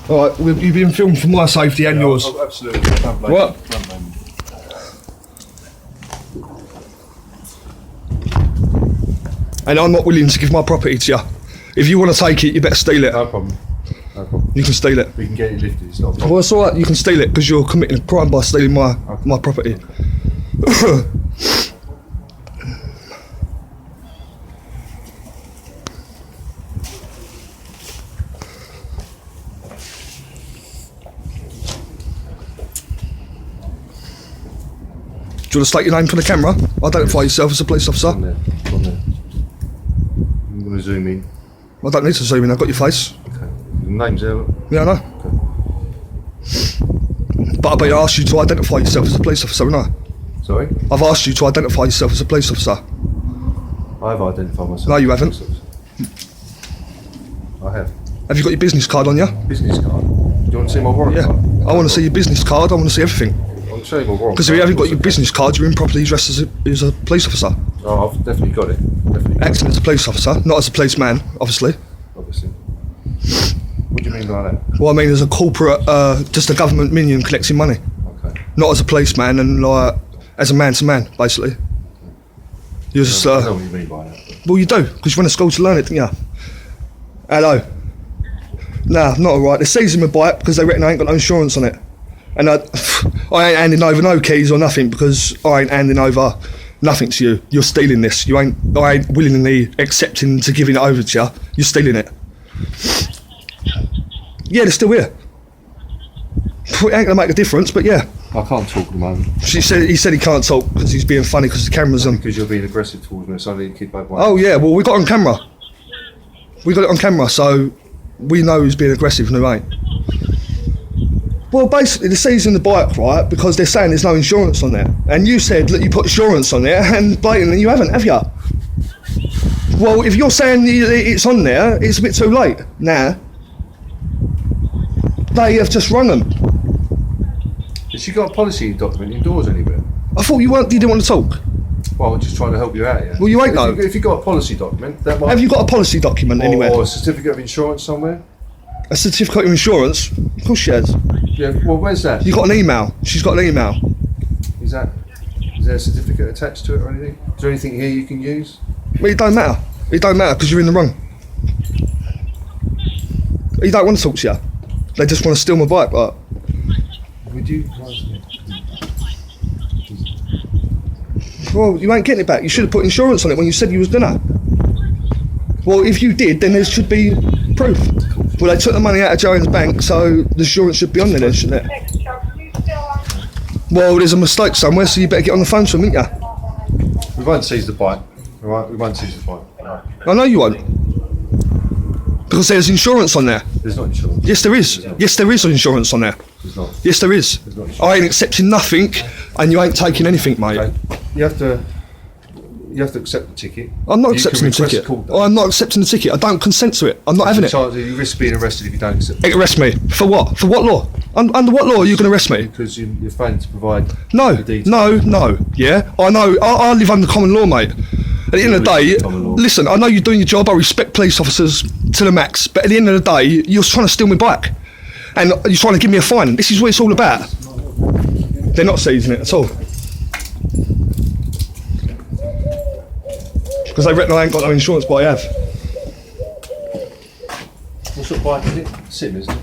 All right, you've been filmed for my safety and yours. Absolutely. What? And I'm not willing to give my property to you. If you want to take it, you better steal it. No problem. No problem. You can steal it. We can get it lifted. It's not a problem. Well, it's all right. You can steal it because you're committing a crime by stealing my property. Do you want to state your name for the camera? Identify yourself as a police officer. On there. I'm going to zoom in. I don't need to zoom in. I've got your face. Okay. The name's there. Look. Yeah, I know. Okay. But I've asked you to identify yourself as a police officer, haven't I? Sorry? I've asked you to identify yourself as a police officer. I have identified myself. No, you haven't. I have. Have you got your business card on you? Business card? Do you want to see my warrant Yeah. card? I want to see your business card. I want to see everything. I'll show you my warrant Because if you haven't got your business card, you're improperly dressed as a police officer. Oh, I've definitely got it. Definitely. Acting as a police officer, not as a policeman, obviously. Obviously. What do you mean by that? Well, I mean as a corporate, just a government minion collecting money. Okay. Not as a policeman and like as a man-to-man, basically. You're just, I don't know what you mean by that. well, you do, because you went to school to learn it, didn't you? Hello. Nah, not alright. They're seizing my bike because they reckon I ain't got no insurance on it. And I ain't handing over no keys or nothing because I ain't handing over nothing to you. You're stealing this. I ain't willingly accepting to giving it over to you. You're stealing it. Yeah, they're still here. It ain't gonna make a difference, but yeah. I can't talk at the moment. He said he can't talk because he's being funny because the camera's on. Because you're being aggressive towards me. It's only a kid by one. Oh yeah, well we got it on camera. We got it on camera, so we know who's being aggressive and who ain't. Well, basically, they're seizing the bike, right, because they're saying there's no insurance on there. And you said that you put insurance on there, and blatantly you haven't, have you? Well, if you're saying it's on there, it's a bit too late. Nah. They have just rung them. Has she got a policy document indoors anywhere? I thought you didn't want to talk. Well, I'm just trying to help you out, yeah. Well, you ain't though. If you've got a policy document, that might... Have you got a policy document anywhere? Or a certificate of insurance somewhere? A certificate of insurance? Of course she has. Yeah, well, where's that? You got an email. She's got an email. Is there a certificate attached to it or anything? Is there anything here you can use? Well, it don't matter. It don't matter because you're in the wrong. He don't want to talk to you. They just want to steal my bike, but... Would you... Well, you ain't getting it back. You should have put insurance on it when you said you was gonna. Well, if you did, then there should be proof. Well, they took the money out of Joanne's bank, so the insurance should be on there then, shouldn't it? Well, there's a mistake somewhere, so you better get on the phone to them, ain't you? We won't seize the bike, alright? We won't seize the bike. I know you won't. Because there's insurance on there. There's not insurance. Yes, there is. Yes, there is insurance on there. There's not. Yes, there is. There's not insurance. I ain't accepting nothing, and you ain't taking anything, mate. Okay. You have to accept the ticket. I'm not You accepting can the request ticket. a court date. I'm not accepting the ticket. I don't consent to it. I'm not having it. You risk being arrested if you don't accept it. Arrest me. For what? For what law? Under what law are you going to arrest me? Because you're failing to provide No, the details. no. Yeah, I know. I live under common law, mate. At the end of the day, Common law. listen, I know you're doing your job. I respect police officers to the max. But at the end of the day, you're trying to steal me back. And you're trying to give me a fine. This is what it's all about. They're not seizing it at all. Because they reckon I ain't got no insurance, but I have. What sort of bike is it? Sim, isn't it?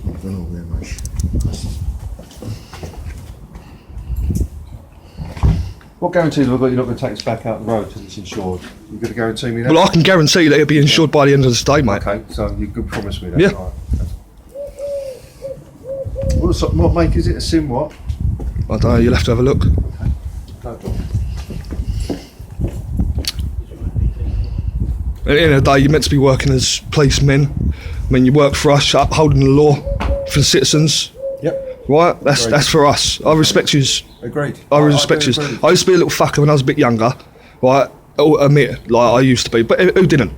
I don't know where, mate. What guarantee have I got you're not going to take us back out the road till it's insured? You're going to guarantee me that? Well, I can guarantee that it'll be insured by the end of the day, mate. Okay, so you could promise me that. Yeah. Right. What make is it? A Sim what? I don't know, you'll have to have a look. No problem. At the end of the day, you're meant to be working as policemen. I mean, you work for us, upholding the law for the citizens. Yep. Right? That's for us. I respect you. Agreed. I respect you. I used to be a little fucker when I was a bit younger. Right? I'll admit, like, I used to be. But who didn't?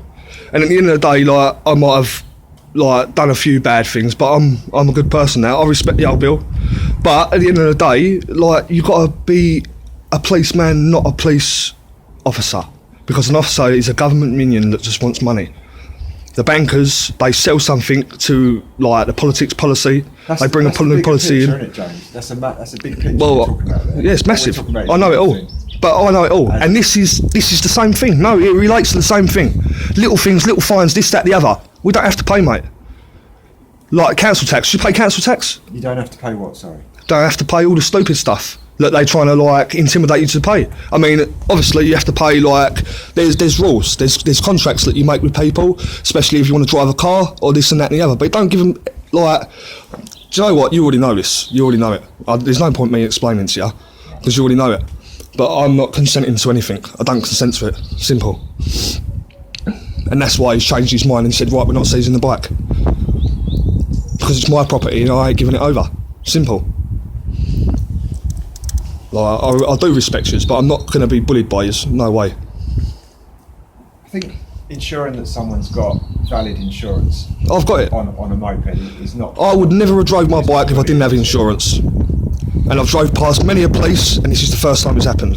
And at the end of the day, like, I might have, like, done a few bad things, but I'm a good person now. I respect the old Bill. But at the end of the day, like, you got to be a policeman, not a police officer. Because an officer is a government minion that just wants money. The bankers, they sell something to like the politics policy. They bring a policy in. Isn't it, James? That's a big picture. Well, we're talking about there. yeah, it's massive. What we're talking I about know is it a all. big thing. But I know it all, and this is the same thing. No, it relates to the same thing. Little things, little fines, this, that, the other. We don't have to pay, mate. Like council tax. You pay council tax? You don't have to pay what? Sorry. Don't have to pay all the stupid stuff that they trying to like intimidate you to pay. I mean, obviously you have to pay like there's rules, there's contracts that you make with people, especially if you want to drive a car or this and that and the other. But don't give them like. Do you know what? You already know this. You already know it. There's no point me explaining to you because you already know it. But I'm not consenting to anything. I don't consent to it. Simple. And that's why he's changed his mind and said, right, we're not seizing the bike. Because it's my property and I ain't giving it over. Simple. Like, I do respect you, but I'm not going to be bullied by you. No way. I think ensuring that someone's got valid insurance I've got it. on a moped is not... I would never have drove my bike if I didn't have insurance. And I've drove past many a police, and this is the first time it's happened.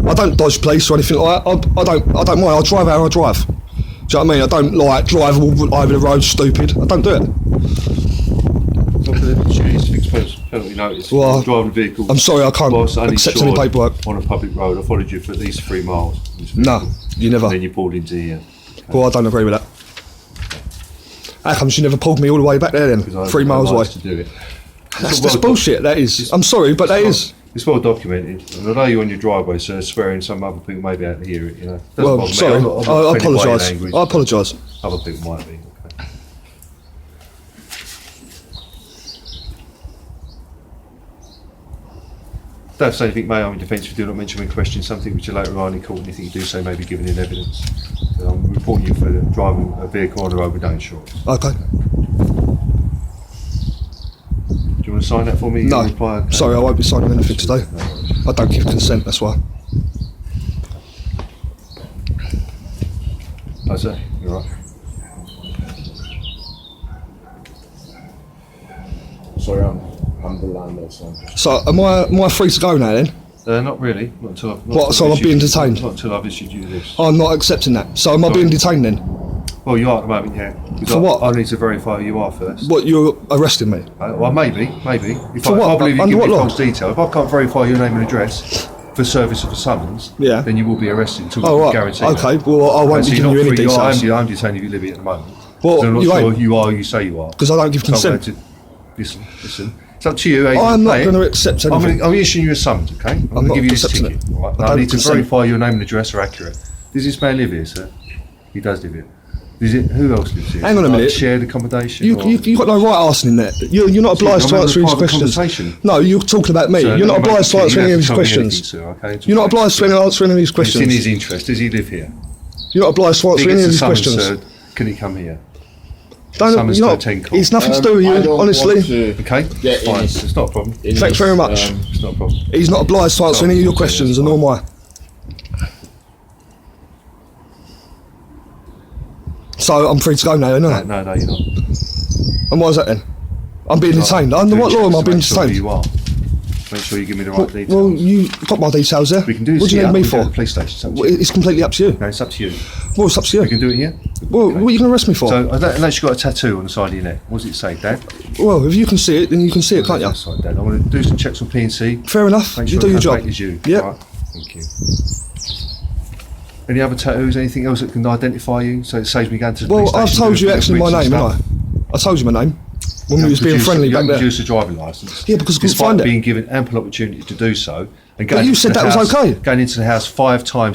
I don't dodge police or anything like that. I don't mind. I'll drive how I drive. Do you know what I mean? I don't like drive over the road stupid. I don't do it. Penalty notice. Well, driving a vehicle. I'm sorry, I can't whilst accept any uninsured paperwork. on a public road. I followed you for at least 3 miles. No, you never. And then you pulled into here. Well, I don't agree with that. How come you never pulled me all the way back there then? 3 miles away. To do it. That's bullshit, that is. I'm sorry, but that is. It's well documented. And although you're on your driveway, sir, swearing some other people may be able to hear it, you know. Doesn't Well, bother me. sorry. I'm not I offended by your apologise. language. I apologise. Other people might be. Okay. Don't say anything, may I, in defence if you do not mention when questioned something which you later on in court, anything you do say may be given in evidence. I'm reporting you for driving a vehicle on the road with no insurance. Okay. Do you want to sign that for me? No. You reply, okay. Sorry, I won't be signing anything today. No worries. I don't give consent, that's why. Oh, sir, you're right. Sorry, I'm the landlord, so I'm just... So, am I free to go now then? Not really. Not until What, so I'm being detained? Not until I've issued you this. I'm not accepting that. So, am I being detained then? Well, you are at the moment, yeah. For what? I need to verify who you are first. What, you're arresting me? Well, maybe. If For what? I believe you Under give what me law? false detail. If I can't verify your name and address for service of a summons, Yeah. then you will be arrested until Oh, we right. guarantee Okay, that. well, I won't So be you're giving you not any free. details. I'm detained if you live here at the moment. Well, so I'm not you sure ain't. you are who you say you are. Because I don't give So I'm going consent. to... Listen. It's up to you how you I'm not play it. going to accept anything. I'm issuing you a summons, okay? I'm going to not give you this accepting ticket. it. Right? I I don't need to consent. verify your name and address are accurate. Does this man live here, sir? He does live here. Who else lives here? Hang on a minute. Shared accommodation? You got no right asking that. You're not obliged to I'm answer having a his private questions. conversation. No, you're talking about me. Sir, You're not don't make obliged to me- answer you any of don't his have to tell me questions. anything, sir, okay? You're not obliged to answer any of his It's in questions. his interest. Does he live here? You're not obliged to If answer he any of gets his a summons, questions. sir, can he come here? Don't, you're not, 10 call. it's nothing to do with I you, don't honestly. want to Okay? get in Fine. this- It's not a problem. in Thanks this, very much. It's not a problem. He's not obliged to answer any of your questions, and nor am I. So I'm free to go now, then, aren't I? No, you're not. And what is that then? I'm being detained. Under what law am I being Make sure detained? you are. Make sure you give me the right details. Well, you got my details there. we can do this What do you here. need me We can do it for? at the police station. It's up to Well, you. it's completely up to you. No, it's up to you. Well, it's up to We you. can do it here. Well, Okay. what are you going to arrest me for? So, unless you've got a tattoo on the side of your neck, what does it say, Dad? Well, if you can see it, then you can see it, can't you? Sorry, Dad. I want to do some checks on P&C. Fair enough. Make You sure do it your comes job. back as you. Yep. Right. Thank you. Any other tattoos? Anything else that can identify you? So it saves me going to the police Well, I've station told to you do actually my fingerprints name, and haven't stuff. I? I told you my name when we was being friendly You back haven't there. produced a driving licence. Yeah, because I couldn't despite find it. being given ample opportunity to do so. And But you into said the that was house- okay. Going into the house 5 times